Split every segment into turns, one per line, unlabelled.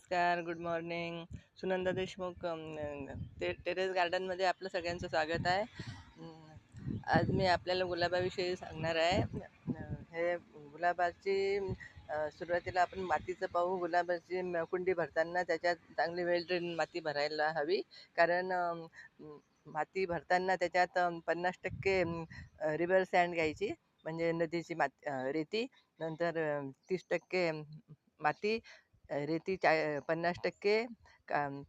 नमस्कार, good morning. Sunanda Deshmukh terrace गार्डनमध्ये आपलं सगळ्यांचं स्वागत आहे. आज मी आपल्याला गुलाबाविषयी सांगणार आहे. हे गुलाबाची सुरुवातीला आपण मातीचं पाहू. गुलाबाची कुंडी भरताना त्याच्यात चांगली वेल ड्रेन माती भरायला हवी. कारण माती भरताना त्याच्यात 50% रिव्हर सँड घ्यायची, म्हणजे नदीची रेती. नंतर 30% माती, रेती 50%,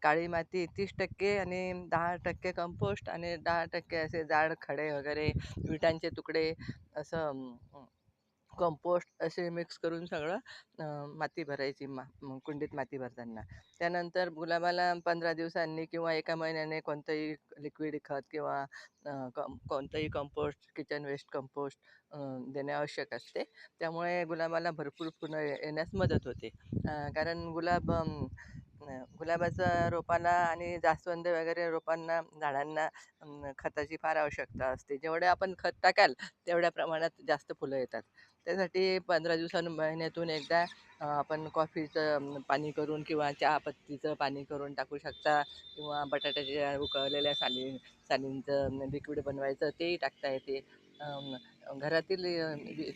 काळी माती 30% आणि 10% कंपोस्ट आणि 10% असे जाड खडे वगैरे, विटांचे तुकडे, असं कंपोस्ट असे मिक्स करून सगळं माती भरायची कुंडीत माती भरताना. त्यानंतर गुलाबाला 15 दिवसांनी किंवा 1 महिन्याने कोणतंही लिक्विड खत किंवा कोणतंही कंपोस्ट, किचन वेस्ट कंपोस्ट देणे आवश्यक असते. त्यामुळे गुलाबाला भरपूर फुलं येण्यास मदत होते. कारण गुलाबाच्या रोपाला आणि जास्वंद वगैरे रोपांना, झाडांना खताची फार आवश्यकता असते. जेवढे आपण खत टाकाल तेवढ्या प्रमाणात जास्त फुलं येतात. त्यासाठी 15 दिवसांनी, महिन्यातून एकदा आपण कॉफीचं पाणी करून किंवा चहापत्तीचं पाणी करून टाकू शकता, किंवा बटाट्याच्या उकळलेल्या सालींचं लिक्विड बनवायचं तेही टाकता येते. घरातील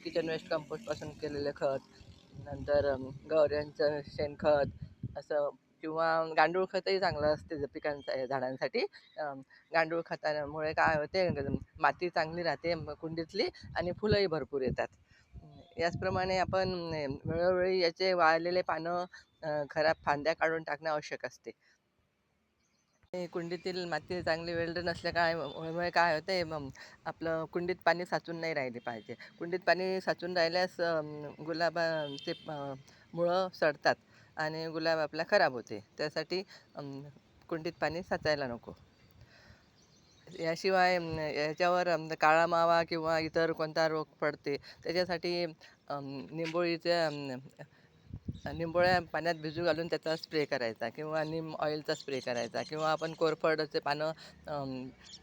किचन वेस्ट कंपोस्टपासून केलेलं खत, नंतर गवऱ्यांचं शेणखत असं, किंवा गांडूळ खतही चांगलं असते पिकांच्या झाडांसाठी. गांडूळ खतामुळे काय होते, माती चांगली राहते कुंडीतली आणि फुलंही भरपूर येतात. याचप्रमाणे आपण वेळोवेळी याचे वाळलेले पानं, खराब फांद्या काढून टाकणं आवश्यक असते. कुंडीतील माती चांगली वेल्ड नसल्या मुळे काय होते, आपलं कुंडीत पाणी साचून नाही राहिले पाहिजे. कुंडीत पाणी साचून राहिल्यास गुलाबाचे मुळं सडतात आणि गुलाब आपला खराब होते. त्यासाठी कुंडीत पाणी साचायला नको. याशिवाय याच्यावर काळा मावा किंवा इतर कोणता रोग पडते त्याच्यासाठी निंबोळ्या पाण्यात भिजू घालून त्याचा स्प्रे करायचा, किंवा नीम ऑइलचा स्प्रे करायचा, किंवा आपण कोरफडचे पानं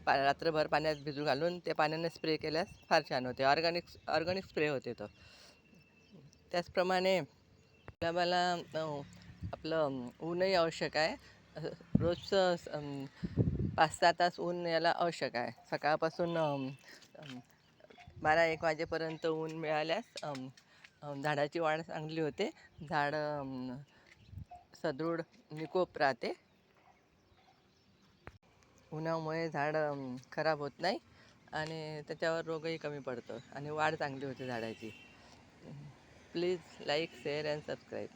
रात्रभर पाण्यात भिजू घालून ते पाण्याने स्प्रे केल्यास फार छान होते. ऑर्गॅनिक स्प्रे होते तो. त्याचप्रमाणे गुलाबाला आपलं ऊनही आवश्यक आहे. रोजचं 5-6 तास ऊन याला आवश्यक आहे. सकाळपासून 12-1 वाजेपर्यंत ऊन मिळाल्यास झाडाची वाढ चांगली होते. झाड सदृढ निकोप राहते. उन्हामुळे झाड खराब होत नाही आणि त्याच्यावर रोगही कमी पडतो आणि वाढ चांगली होते झाडाची. Please like, share and subscribe.